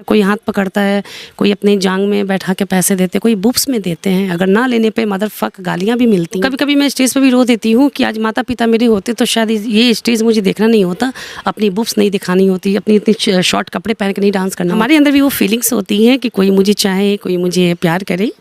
कोई हाथ पकड़ता है, कोई अपनी जांग में बैठा के पैसे देते, कोई बुप्स में देते हैं, अगर ना लेने पे मदर फक गालियाँ भी मिलती हैं। कभी कभी मैं स्टेज पे भी रो देती हूँ कि आज माता पिता मेरे होते तो शायद ये स्टेज मुझे देखना नहीं होता, अपनी बुप्स नहीं दिखानी होती, अपनी इतनी शॉर्ट कपड़े पहन के नहीं डांस करना। हमारे अंदर भी वो फीलिंग्स होती हैं कि कोई मुझे चाहे, कोई मुझे प्यार करे,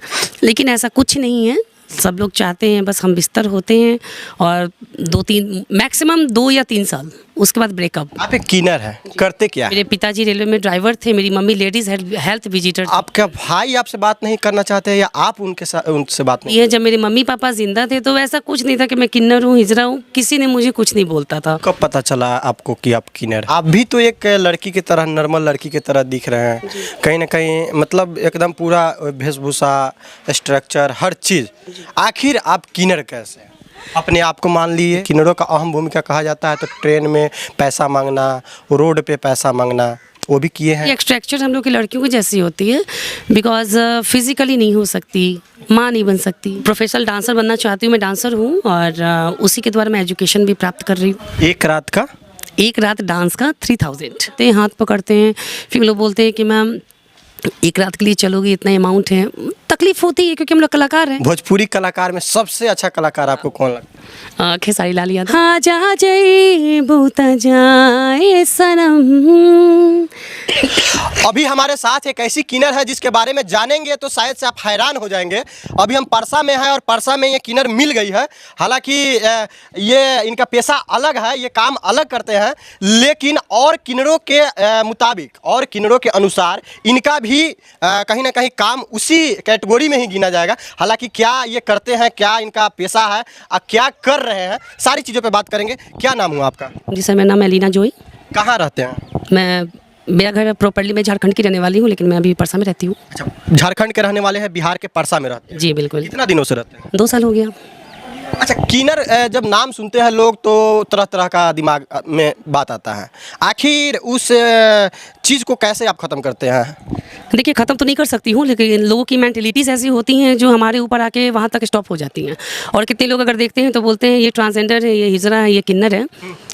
लेकिन ऐसा कुछ नहीं है। सब लोग चाहते हैं बस हम बिस्तर होते हैं और 2-3 मैक्सिमम 2 या 3 साल, उसके बाद ब्रेकअप। आप एक किनर हैं, करते क्या है? मेरे पिताजी रेलवे में ड्राइवर थे, मेरी मम्मी लेडीज हेल्थ विजिटर। आपका भाई आपसे बात नहीं करना चाहते हैं या आप उनसे बात नहीं? ये जब मेरे मम्मी पापा जिंदा थे तो ऐसा कुछ नहीं था कि मैं किन्नर हूँ, हिजरा हूँ, किसी ने मुझे कुछ नहीं बोलता था। कब पता चला आपको कि आप किनर? आप भी तो एक लड़की की तरह, नॉर्मल लड़की की तरह दिख रहे हैं, कहीं ना कहीं मतलब एकदम पूरा वेशभूषा, स्ट्रक्चर, हर चीज़। आखिर आप किनर कैसे अपने आप को मान लिए? किन्नरों का अहम भूमिका कहा जाता है तो ट्रेन में पैसा मांगना, रोड पे पैसा मांगना, वो भी किए हैं। ये स्ट्रक्चर हम लोग की लड़कियों की जैसी होती है, बिकॉज फिजिकली नहीं हो सकती, माँ नहीं बन सकती। प्रोफेशनल डांसर बनना चाहती हूँ, मैं डांसर हूँ और उसी के द्वारा मैं एजुकेशन भी प्राप्त कर रही हूँ। एक रात डांस का 3000 ते हाथ पकड़ते हैं, फिर लोग बोलते हैं कि मैम एक रात के लिए चलोगी, इतना अमाउंट है। तकलीफ होती है क्योंकि हम लोग कलाकार हैं। भोजपुरी कलाकार में सबसे अच्छा कलाकार आपको कौन लगता है? खेसारी लाल यादव। हाँ जा जाए बूता जाए सनम। अभी हमारे साथ एक ऐसी किनर है जिसके बारे में जानेंगे तो शायद से आप हैरान हो जाएंगे। अभी हम परसा में हैं और परसा में ये किनर मिल गई है। हालांकि ये इनका पेशा अलग है, ये काम अलग करते हैं, लेकिन और किन्नरों के मुताबिक और किन्नरों के अनुसार इनका भी कहीं ना कहीं काम उसी कैटेगरी में ही गिना जाएगा। हालांकि क्या ये करते हैं, क्या इनका पेशा है और क्या कर रहे हैं, सारी चीज़ों पे बात करेंगे। क्या नाम हुआ आपका? जी सर, मेरा नाम है लीना जोई। कहाँ रहते हैं? मेरा घर प्रॉपर्ली में झारखंड की रहने वाली हूँ, लेकिन मैं अभी परसा में रहती हूँ। अच्छा, झारखंड के रहने वाले हैं, बिहार के परसा में रहते हैं? जी बिल्कुल। कितना दिनों से रहते हैं? 2 साल हो गया। अच्छा, किनर जब नाम सुनते हैं लोग तो तरह तरह का दिमाग में बात आता है। आखिर उस चीज़ को कैसे आप ख़त्म करते हैं? देखिए, ख़त्म तो नहीं कर सकती हूँ, लेकिन लोगों की मेंटलिटीज़ ऐसी होती हैं जो हमारे ऊपर आके वहाँ तक स्टॉप हो जाती हैं। और कितने लोग अगर देखते हैं तो बोलते हैं ये ट्रांसजेंडर है, ये हिजरा है, ये किन्नर है।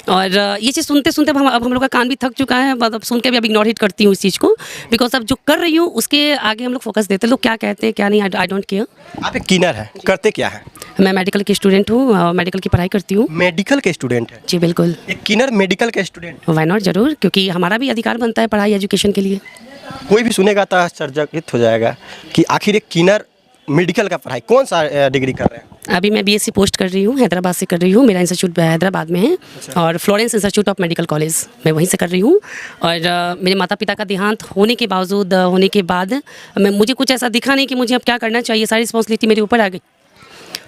और ये चीज़ सुनते सुनते अब हम लोग का कान भी थक चुका है। अब सुन के भी अब इग्नोर हिट करती हूँ इस चीज़ को, बिकॉज अब जो कर रही हूँ उसके आगे हम लोग फोकस देते हैं। लोग क्या कहते हैं क्या नहीं, आई डोंट केयर। आप एक किनर हैं, करते क्या है? मैं मेडिकल की स्टूडेंट हूँ, मेडिकल की पढ़ाई करती हूँ। मेडिकल के स्टूडेंट हैं? जी बिल्कुल। एक किनर मेडिकल के स्टूडेंट? वाई नॉट, जरूर, क्योंकि हमारा भी अधिकार बनता है पढ़ाई एजुकेशन के लिए। कोई भी सुनेगा तो आश्चर्यचकित हो जाएगा कि आखिर एक किनर मेडिकल का पढ़ाई, कौन सा डिग्री कर रहे हैं? अभी मैं बीएससी पोस्ट कर रही हूँ, हैदराबाद से कर रही हूँ। मेरा इंस्टीट्यूट हैदराबाद में है। अच्छा। और Florence institute of medical college, मैं वहीं से कर रही हूँ। और मेरे माता पिता का देहांत होने के बावजूद, होने के बाद मुझे कुछ ऐसा दिखा नहीं कि मुझे अब क्या करना चाहिए, सारी रिस्पॉन्सिबिलिटी मेरे ऊपर आ गई।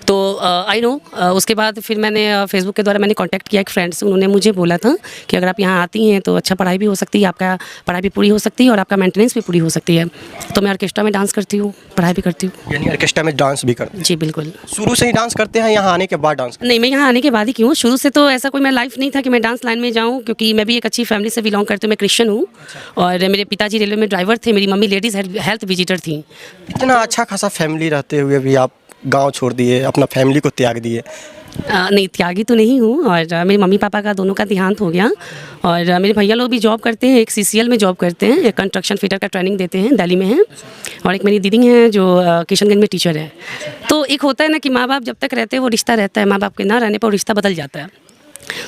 तो आई नो, उसके बाद फिर मैंने फेसबुक के द्वारा मैंने कांटेक्ट किया एक फ्रेंड से। उन्होंने मुझे बोला था कि अगर आप यहाँ आती हैं तो अच्छा पढ़ाई भी हो सकती है, आपका पढ़ाई भी पूरी हो सकती है और आपका मेंटेनेंस भी पूरी हो सकती है। तो मैं ऑर्केस्ट्रा में डांस करती हूँ, पढ़ाई भी करती हूँ। यानी ऑर्केस्ट्रा में डांस भी करते हैं? जी बिल्कुल। शुरू से ही डांस करते हैं, यहाँ आने के बाद डांस? नहीं, मैं यहाँ आने के बाद ही क्यों, शुरू से तो ऐसा कोई मेरा लाइफ नहीं था कि मैं डांस लाइन में जाऊँ, क्योंकि मैं भी एक अच्छी फैमिली से बिलोंग करती हूँ। मैं क्रिश्चियन हूँ। और मेरे पिताजी रेलवे में ड्राइवर थे, मेरी मम्मी लेडीज़ हेल्थ विजिटर थी। इतना अच्छा खासा फैमिली रहते हुए भी आप गांव छोड़ दिए, अपना फैमिली को त्याग दिए? नहीं, त्यागी तो नहीं हूँ। और मेरे मम्मी पापा का दोनों का देहांत हो गया। और मेरे भैया लोग भी जॉब करते हैं, एक CCL में जॉब करते हैं, एक कंस्ट्रक्शन फिटर का ट्रेनिंग देते हैं, दिल्ली में है। और एक मेरी दीदी हैं जो किशनगंज में टीचर है। तो एक होता है ना कि माँ बाप जब तक रहते हैं वो रिश्ता रहता है, माँ बाप के ना रहने पर रिश्ता बदल जाता है।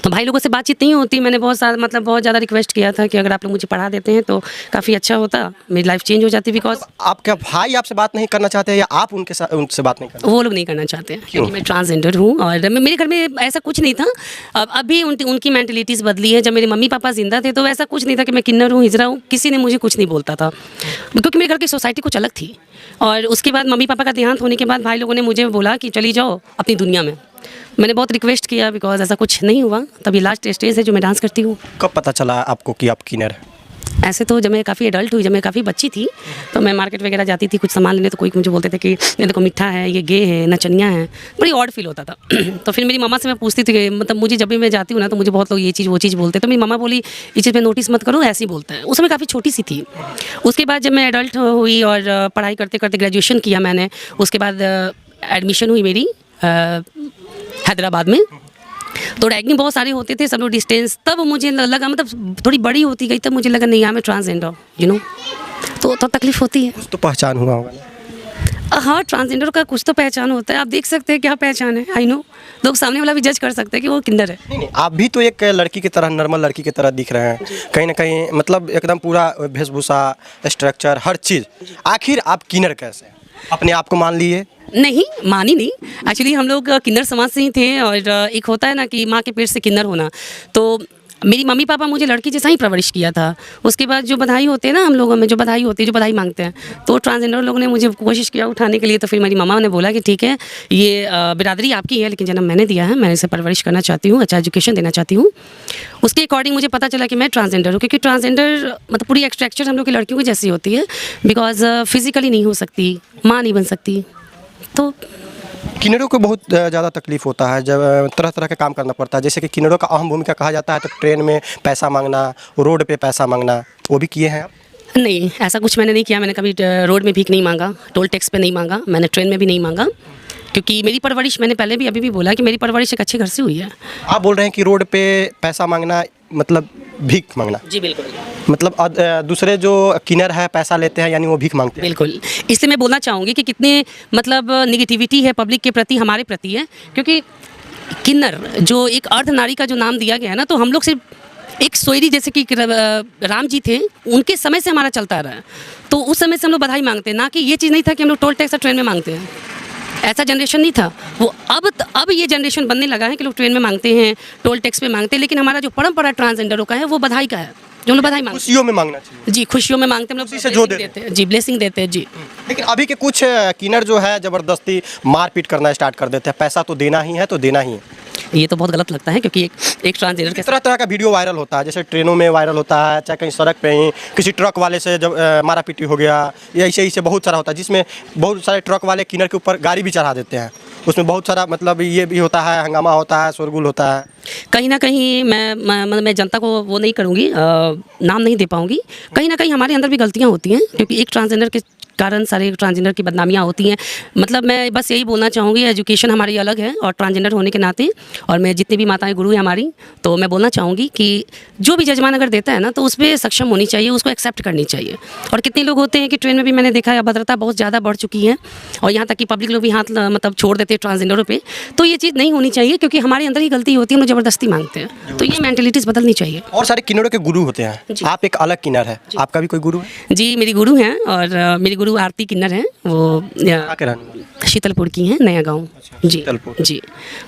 तो भाई लोगों से बातचीत नहीं होती। मैंने बहुत ज़्यादा रिक्वेस्ट किया था कि अगर आप लोग मुझे पढ़ा देते हैं तो काफ़ी अच्छा होता, मेरी लाइफ चेंज हो जाती। बिकॉज आपका भाई आपसे बात नहीं करना चाहते हैं या आप उनसे बात नहीं करते? वो लोग नहीं करना चाहते हैं क्योंकि मैं ट्रांसजेंडर हूँ। और मेरे घर में ऐसा कुछ नहीं था। अब अभी उनकी मेंटलिटीज़ बदली है। जब मेरे मम्मी पापा जिंदा थे तो ऐसा कुछ नहीं था कि मैं किन्नर हूँ, हिजरा हूँ, किसी ने मुझे कुछ नहीं बोलता था, क्योंकि मेरे घर की सोसाइटी कुछ अलग थी। और उसके बाद मम्मी पापा का देहांत होने के बाद भाई लोगों ने मुझे बोला कि चली जाओ अपनी दुनिया में। मैंने बहुत रिक्वेस्ट किया, बिकॉज ऐसा कुछ नहीं हुआ। तभी लास्ट स्टेज है जो मैं डांस करती हूँ। कब पता चला आपको कि आप किनर हैं? ऐसे तो जब मैं काफ़ी एडल्ट हुई, जब मैं काफ़ी बच्ची थी, तो मैं मार्केट वगैरह जाती थी कुछ सामान लेने, तो कोई मुझे बोलते थे कि ये देखो मिठा है, ये गे है, नचनिया है। बड़ी ऑड फील होता था। तो फिर मेरी मामा से मैं पूछती थी कि मतलब मुझे जब भी मैं जाती हूँ ना तो मुझे बहुत लोग ये चीज़ वो चीज़ बोलते हैं। तो मेरी मामा बोली ये चीज़ पे नोटिस मत करो, ऐसे ही बोलता है। उस समय काफ़ी छोटी सी थी। उसके बाद जब मैं एडल्ट हुई और पढ़ाई करते करते ग्रेजुएशन किया मैंने, उसके बाद एडमिशन हुई मेरी हैदराबाद में। तो रैगिंग बहुत सारे होते थे, सब लोग डिस्टेंस। तब मुझे लगा, मतलब थोड़ी बड़ी होती गई तब मुझे लगा नहीं, मैं ट्रांसजेंडर, यू नो। तो तकलीफ़ होती है। कुछ तो पहचान हुआ होगा ना? हाँ, ट्रांसजेंडर का कुछ तो पहचान होता है। आप देख सकते हैं क्या पहचान है। आई नो, लोग सामने वाला भी जज कर सकते हैं कि वो किन्नर है। नहीं, आप भी तो एक लड़की की तरह, नॉर्मल लड़की की तरह दिख रहे हैं कहीं ना कहीं, मतलब एकदम पूरा वेशभूषा, स्ट्रक्चर, हर चीज़। आखिर आप किन्नर कैसे हैं? अपने आप को मान लिए? नहीं, मानी नहीं। एक्चुअली हम लोग किन्नर समाज से ही थे और एक होता है ना कि माँ के पेट से किन्नर होना। तो मेरी मम्मी पापा मुझे लड़की जैसा ही परवरिश किया था। उसके बाद जो बधाई होते हैं ना, हम लोगों में जो बधाई होती है, जो बधाई मांगते हैं, तो ट्रांसजेंडर लोगों ने मुझे कोशिश किया उठाने के लिए। तो फिर मेरी मम्मा ने बोला कि ठीक है, ये बिरादरी आपकी है, लेकिन जन्म मैंने दिया है, मैं इसे परवरिश करना चाहती हूँ, अच्छा एजुकेशन देना चाहती हूँ। उसके अकॉर्डिंग मुझे पता चला कि मैं ट्रांसजेंडर हूँ, क्योंकि ट्रांसजेंडर मतलब पूरी एक्सट्रैक्चर हम लोग की लड़कियों की जैसी होती है, बिकॉज फिजिकली नहीं हो सकती, माँ नहीं बन सकती। तो किन्नरों को बहुत ज़्यादा तकलीफ होता है जब तरह तरह का काम करना पड़ता है। जैसे कि किन्नरों का अहम भूमिका कहा जाता है, तो ट्रेन में पैसा मांगना, रोड पे पैसा मांगना, वो भी किए हैं आप? नहीं, ऐसा कुछ मैंने नहीं किया। मैंने कभी रोड में भीख नहीं मांगा, टोल टैक्स पे नहीं मांगा, मैंने ट्रेन में भी नहीं मांगा, क्योंकि मेरी परवरिश, मैंने पहले भी अभी भी बोला कि मेरी परवरिश एक अच्छे घर से हुई है। आप बोल रहे हैं कि रोड पे पैसा मांगना मतलब भीख मांगना? जी बिल्कुल, मतलब दूसरे जो किन्नर है पैसा लेते हैं, यानी वो भीख मांगते हैं? बिल्कुल। इसलिए मैं बोलना चाहूँगी कि कितने मतलब निगेटिविटी है पब्लिक के प्रति, हमारे प्रति है। क्योंकि किन्नर जो एक अर्धनारी का जो नाम दिया गया है ना, तो हम लोग सिर्फ एक सोयरी, जैसे कि राम जी थे, उनके समय से हमारा चलता रहा है। तो उस समय से हम लोग बधाई मांगते हैं, ना कि ये चीज़ नहीं था कि हम लोग टोल टैक्स ट्रेन में मांगते हैं। ऐसा जनरेशन नहीं था वो। अब ये जनरेशन बनने लगा है कि लोग ट्रेन में मांगते हैं, टोल टैक्स पे मांगते हैं। लेकिन हमारा जो परंपरा ट्रांसजेंडरों का है, वो बधाई का है, जो हम लोग बधाई मांगते खुशियों में मांगना चाहिए। हैं। जी, खुशियों में मांगते हैं हम लोग, खुशी से जो blessing देते हैं जी, ब्लेसिंग देते हैं जी। लेकिन अभी के कुछ किन्नर जो है ज़बरदस्ती मारपीट करना स्टार्ट कर देते हैं। पैसा तो देना ही है, तो देना ही है। ये तो बहुत गलत लगता है, क्योंकि एक ट्रांसजेंडर के तरह तरह का वीडियो वायरल होता है, जैसे ट्रेनों में वायरल होता है, चाहे कहीं सड़क पे ही किसी ट्रक वाले से जब मारा पीटी हो गया, या ऐसे बहुत सारा होता है, जिसमें बहुत सारे ट्रक वाले किन्नर के ऊपर गाड़ी भी चढ़ा देते हैं। उसमें बहुत सारा मतलब ये भी होता है, हंगामा होता है, शोरगुल होता है। कहीं ना कहीं मैं जनता को वो नहीं करूँगी, नाम नहीं दे पाऊँगी। कहीं ना कहीं हमारे अंदर भी गलतियाँ होती हैं, क्योंकि एक ट्रांसजेंडर के कारण सारे ट्रांसजेंडर की बदनामियाँ होती हैं। मतलब मैं बस यही बोलना चाहूँगी, एजुकेशन हमारी अलग है, और ट्रांसजेंडर होने के नाते, और मैं जितनी भी माताएं गुरु हैं हमारी, तो मैं बोलना चाहूँगी कि जो भी जजमान अगर देता है ना, तो उस पर सक्षम होनी चाहिए, उसको एक्सेप्ट करनी चाहिए। और कितने लोग होते हैं कि ट्रेन में भी मैंने देखा है, अभद्रता बहुत ज़्यादा बढ़ चुकी है, और यहाँ तक कि पब्लिक लोग भी हाथ मतलब छोड़ देते हैं ट्रांसजेंडरों पर। तो ये चीज़ नहीं होनी चाहिए, क्योंकि हमारे अंदर ही गलती होती है, हम लोग ज़बरदस्ती मांगते हैं। तो ये मेंटलिटीज़ बदलनी चाहिए। और सारे किन्नरों के गुरु होते हैं, आप एक अलग किन्नर है, आपका भी कोई गुरु है? जी, मेरी गुरु हैं, और मेरी गुरु आरती किन्नर हैं। वो कहाँ के रहने वाले? शीतलपुर की हैं, नया गांव। जी शीतलपुर। जी,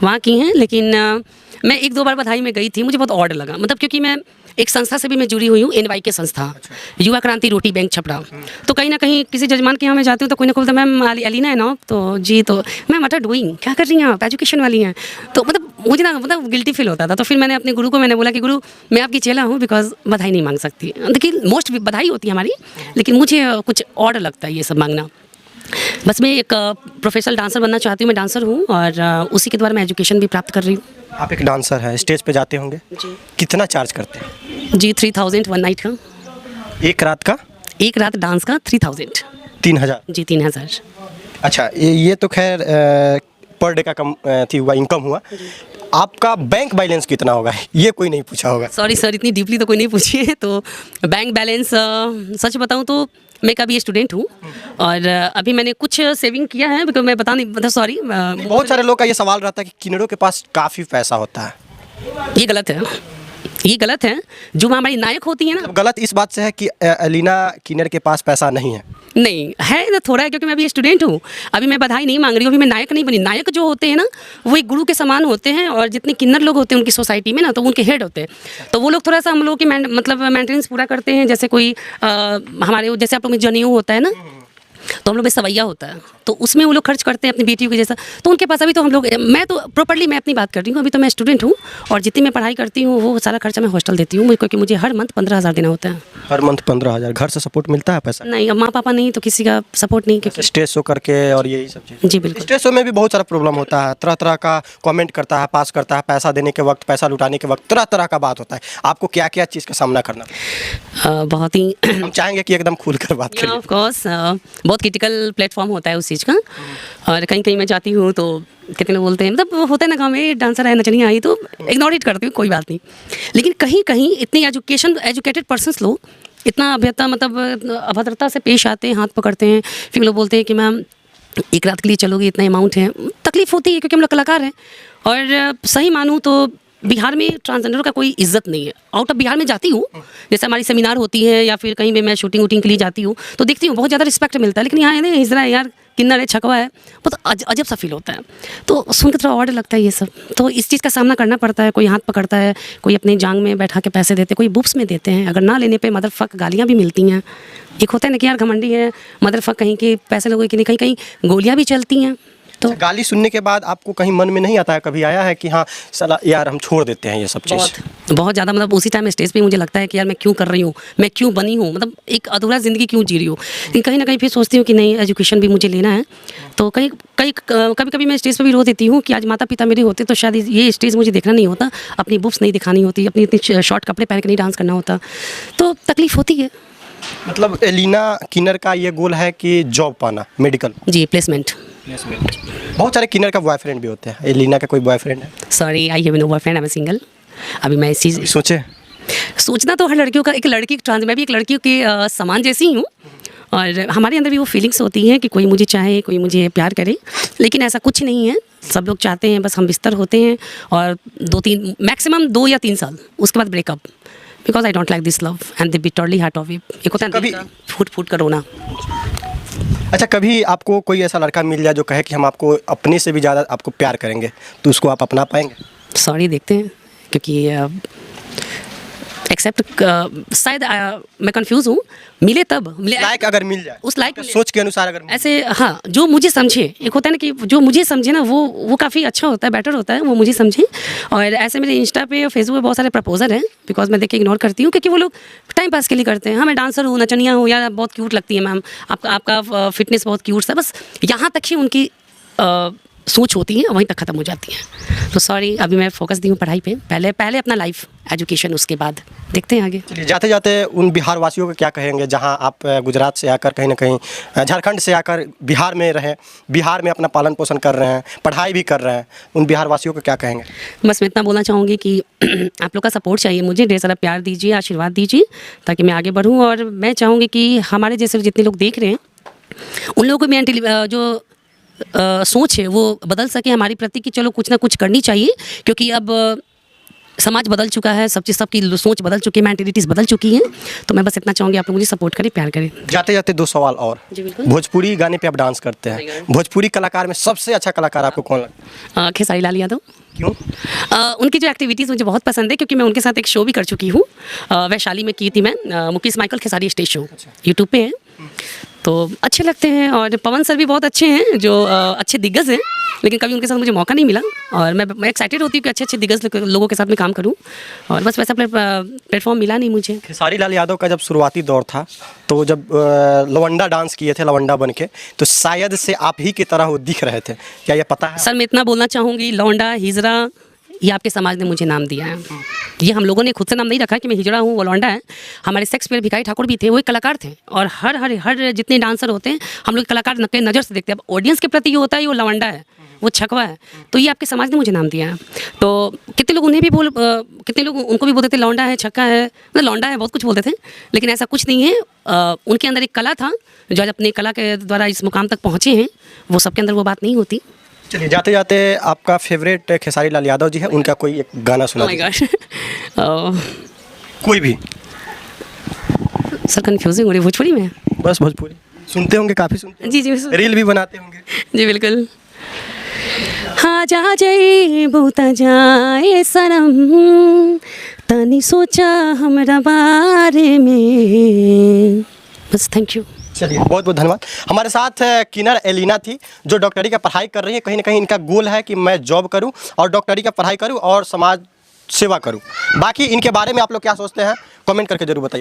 वहाँ की हैं। लेकिन मैं एक दो बार बधाई में गई थी, मुझे बहुत ऑड लगा, मतलब क्योंकि मैं एक संस्था से भी मैं जुड़ी हुई हूँ, NY के संस्था, युवा क्रांति रोटी बैंक छपरा। तो कहीं ना कहीं किसी जजमान के यहाँ मैं जाती हूँ, तो कोई ना बोलता मैम अलीना है ना, तो जी, तो मैम व्हाट आर डूइंग, क्या कर रही हैं आप, एजुकेशन वाली हैं। तो मतलब मुझे ना मतलब गिल्टी फील होता था। तो फिर मैंने अपने गुरु को मैंने बोला कि गुरु, मैं आपकी चेला हूँ, बिकॉज बधाई नहीं मांग सकती। देखिए, मोस्ट बधाई होती है हमारी, लेकिन मुझे कुछ ऑड लगता है ये सब मांगना। बस मैं एक प्रोफेशनल डांसर बनना चाहती हूँ, मैं डांसर हूँ, और उसी के द्वारा मैं एजुकेशन भी प्राप्त कर रही हूँ। आप एक डांसर है, स्टेज पे जाते होंगे जी। कितना चार्ज करते हैं? जी, 3000 वन नाइट का। एक रात का? एक रात डांस का 3000। 3000? जी, 3000। अच्छा, ये तो खैर पर डे का कम थी हुआ, इनकम हुआ। आपका बैंक बैलेंस कितना होगा, ये कोई नहीं पूछा होगा? सॉरी सर, इतनी डीपली तो कोई नहीं पूछी है। तो बैंक बैलेंस सच बताऊँ तो मैं कभी स्टूडेंट हूँ, और अभी मैंने कुछ सेविंग किया है, बिकॉज मैं बता नहीं, मतलब सॉरी। बहुत सारे लोग का ये सवाल रहता है कि किन्नरों के पास काफ़ी पैसा होता है। ये गलत है, ये गलत है। जो हमारी नायक होती है ना, गलत इस बात से है कि अलीना किन्नर के पास पैसा नहीं है। नहीं है ना, थोड़ा है, क्योंकि मैं अभी स्टूडेंट हूँ, अभी मैं बधाई नहीं मांग रही हूँ, अभी मैं नायक नहीं बनी। नायक जो होते हैं ना, वो एक गुरु के समान होते हैं, और जितने किन्नर लोग होते हैं उनकी सोसाइटी में ना, तो उनके हेड होते हैं। तो वो लोग थोड़ा सा हम लोग की मतलब मेंटेनेंस पूरा करते हैं। जैसे कोई हमारे, जैसे आप लोग में जनेऊ होता है ना, तो हम लोग में सवैया होता है, तो उसमें वो लोग खर्च करते हैं अपनी बेटियों के जैसा। तो उनके पास अभी तो हम लोग, मैं तो प्रॉपर्ली मैं अपनी बात कर रही हूँ, अभी तो मैं स्टूडेंट हूँ, और जितनी मैं पढ़ाई करती हूँ वो सारा खर्चा मैं हॉस्टल देती हूँ, क्योंकि मुझे हर मंथ 15,000 देना होता है। हर मंथ 15,000? घर से सपोर्ट मिलता है पैसा? नहीं, अब माँ पापा नहीं तो किसी का सपोर्ट नहीं, क्योंकि स्टेज शो करके और यही सब चीज़। जी बिल्कुल। स्टेज शो में भी बहुत सारा प्रॉब्लम होता है, तरह तरह का कमेंट करता है, पास करता है, पैसा देने के वक्त, पैसा लुटाने के वक्त तरह तरह का बात होता है। आपको क्या क्या चीज़ का सामना करना? बहुत ही हम चाहेंगे कि एकदम खुल कर बात करिए। ऑफ कोर्स, बहुत क्रिटिकल प्लेटफॉर्म होता है उस चीज़ का। और कहीं कहीं मैं जाती हूँ तो कितने लोग बोलते हैं, मतलब होता है ना, गाँव में डांसर है, नचनी आई, तो इग्नोर इट करती हूँ, कोई बात नहीं। लेकिन कहीं कहीं इतने एजुकेटेड पर्सन्स लोग इतना अभद्रता मतलब अभद्रता से पेश आते हैं, हाथ पकड़ते हैं, फिर लोग बोलते हैं कि मैम एक रात के लिए चलोगे, इतना अमाउंट है। तकलीफ़ होती है क्योंकि हम लोग कलाकार हैं। और सही मानूँ तो बिहार में ट्रांसजेंडर का कोई इज्जत नहीं है। आउट ऑफ बिहार में जाती हूँ, जैसे हमारी सेमिनार होती है या फिर कहीं भी मैं शूटिंग वूटिंग के लिए जाती हूँ तो देखती हूँ बहुत ज़्यादा रिस्पेक्ट मिलता है। लेकिन यहाँ है ना, हिजरा है यार, किन्नर है, छकवा है, बहुत अजब सा फील होता है। तो सुन के थोड़ा ऑड लगता है ये सब। तो इस चीज़ का सामना करना पड़ता है। कोई हाथ पकड़ता है, कोई अपनी जांग में बैठा के पैसे देते, कोई बुक्स में देते हैं। अगर ना लेने पे मदर फक गालियाँ भी मिलती हैं। एक होता है ना कि यार घमंडी है, मदर फक कहीं के पैसे लोगों की नहीं, कहीं कहीं गोलियाँ भी चलती हैं। तो गाली सुनने के बाद आपको कहीं मन में नहीं आता है, कभी आया है कि हाँ साला यार हम छोड़ देते हैं ये सब चीज़? बहुत ज़्यादा, मतलब उसी टाइम स्टेज पे मुझे लगता है कि यार मैं क्यों कर रही हूँ, मैं क्यों बनी हूँ, मतलब एक अधूरा ज़िंदगी क्यों जी रही हूँ। लेकिन कहीं ना कहीं फिर सोचती हूँ कि नहीं, एजुकेशन भी मुझे लेना है। तो कभी कभी मैं स्टेज पे भी रो देती हूँ कि आज माता पिता मेरे होते तो शायद ये स्टेज मुझे देखना नहीं होता, अपनी बुक्स नहीं दिखानी होती, अपनी इतनी शॉर्ट कपड़े पहन के नहीं डांस करना होता। तो तकलीफ़ होती है। मतलब एलिना किन्नर का ये गोल है कि जॉब पाना, मेडिकल? जी, प्लेसमेंट। बहुत सारे किन्नर का बॉयफ्रेंड भी होते हैं, एलिना का कोई बॉयफ्रेंड है? Sorry, I have no boyfriend, I am single. अभी मैं इस चीज़ सोचना तो हर लड़कियों का, एक लड़की मैं भी एक लड़कियों के समान जैसी ही हूँ। और हमारे अंदर भी वो फीलिंग्स होती हैं कि कोई मुझे चाहे, कोई मुझे प्यार करे। लेकिन ऐसा कुछ नहीं है। सब लोग चाहते हैं, बस हम बिस्तर होते हैं और 2-3 मैक्सिमम 2 या 3 साल, उसके बाद breakup. Because I don't like this love and they bitterly heart of it. एक होता है कभी फूट फूट कर रोना। अच्छा, कभी आपको कोई ऐसा लड़का मिल जाए जो कहे कि हम आपको अपने से भी ज़्यादा आपको प्यार करेंगे, तो उसको आप अपना पाएंगे? सॉरी, देखते हैं, क्योंकि एक्सेप्ट शायद मैं कंफ्यूज हूँ। मिले तब लाइक अगर मिल जाए, उस लाइक सोच के अनुसार अगर ऐसे, हाँ, जो मुझे समझे। एक होता है ना कि जो मुझे समझे ना, वो काफ़ी अच्छा होता है, बेटर होता है, वो मुझे समझे। और ऐसे मेरे इंस्टा पे और फेसबुक पे बहुत सारे प्रपोजल हैं, बिकॉज मैं देख के इग्नोर करती हूँ, क्योंकि वो लोग टाइम पास के लिए करते हैं। हाँ, मैं डांसर हूँ, नचनिया हूँ, यार बहुत क्यूट लगती है मैम, आपका फिटनेस बहुत क्यूट है, बस यहाँ तक ही उनकी सोच होती है, वहीं तक ख़त्म हो जाती है। तो सॉरी, अभी मैं फोकस दी हूँ पढ़ाई पे, पहले अपना लाइफ एजुकेशन, उसके बाद देखते हैं आगे। चलिए, जाते जाते उन बिहार वासियों को क्या कहेंगे जहां आप गुजरात से आकर कहीं ना कहीं झारखंड से आकर बिहार में रहें, बिहार में अपना पालन पोषण कर रहे हैं, पढ़ाई भी कर रहे हैं, उन बिहार वासियों को क्या कहेंगे? बस मैं इतना बोलना चाहूँगी कि आप लोग का सपोर्ट चाहिए मुझे, ढेर सारा प्यार दीजिए, आशीर्वाद दीजिए, ताकि मैं आगे बढ़ूँ। और मैं चाहूँगी कि हमारे जैसे जितने लोग देख रहे हैं, उन लोगों को भी जो सोच है वो बदल सके हमारी प्रति, कि चलो कुछ ना कुछ करनी चाहिए, क्योंकि अब समाज बदल चुका है, सब चीज़, सबकी सोच बदल चुकी है, मेंटलिटीज़ बदल चुकी हैं। तो मैं बस इतना चाहूँगी आप लोग मुझे सपोर्ट करें, प्यार करें। जाते जाते 2 सवाल और। जी बिल्कुल। भोजपुरी गाने पे आप डांस करते हैं, भोजपुरी कलाकार में सबसे अच्छा कलाकार आपको कौन लगता है? खेसारी लाल यादव। क्यों? उनकी जो एक्टिविटीज़ मुझे बहुत पसंद है, क्योंकि मैं उनके साथ एक शो भी कर चुकी हूँ, वैशाली में की थी मैं, Mukesh Michael Khesari stage show, YouTube पे है। तो अच्छे लगते हैं। और पवन सर भी बहुत अच्छे हैं, जो अच्छे दिग्गज हैं, लेकिन कभी उनके साथ मुझे मौका नहीं मिला। और मैं एक्साइटेड होती हूँ कि अच्छे दिग्गज लोगों के साथ मैं काम करूँ, और बस वैसा प्लेटफॉर्म मिला नहीं मुझे। खेसारी लाल यादव का जब शुरुआती दौर था, तो जब लवंडा डांस किए थे, लवंडा बन के, तो शायद से आप ही की तरह वो दिख रहे थे, क्या ये पता है? सर, मैं इतना बोलना चाहूँगी, लौंडा, हिजरा, ये आपके समाज ने मुझे नाम दिया है। ये हम लोगों ने खुद से नाम नहीं रखा कि मैं हिजड़ा हूँ, वो लौंडा है। हमारे सेक्स प्लेयर भिखारी ठाकुर भी थे, वो एक कलाकार थे। और हर जितने डांसर होते हैं, हम लोग कलाकार नज़र से देखते हैं। अब ऑडियंस के प्रति ये होता है, वो लवंडा है, वो छकवा है। तो ये आपके समाज ने मुझे नाम दिया है। तो कितने लोग उन्हें भी कितने लोग उनको भी बोलते थे लौंडा है, छक्का है, मतलब लौंडा है, बहुत कुछ बोलते थे। लेकिन ऐसा कुछ नहीं है। उनके अंदर एक कला था, जो आज अपनी कला के द्वारा इस मुकाम तक पहुँचे हैं। वो सबके अंदर वो बात नहीं होती। चलिए, जाते जाते आपका फेवरेट खेसारी लाल यादव जी है, उनका कोई एक गाना सुना दीजिए। कोई भी। सर, कंफ्यूजिंग हो रही भोजपुरी में। बस भोजपुरी सुनते होंगे, काफ़ी सुनते जी जी, रील भी बनाते होंगे। जी बिल्कुल। हाँ, जा जाए बहुता जाए सनम, तनी सोचा हमरा बारे में। बस, थैंक यू। चलिए, बहुत बहुत धन्यवाद। हमारे साथ किन्नर एलिना थी, जो डॉक्टरी का पढ़ाई कर रही है। कहीं ना कहीं इनका गोल है कि मैं जॉब करूं और डॉक्टरी का पढ़ाई करूं और समाज सेवा करूं। बाकी इनके बारे में आप लोग क्या सोचते हैं, कमेंट करके जरूर बताइए।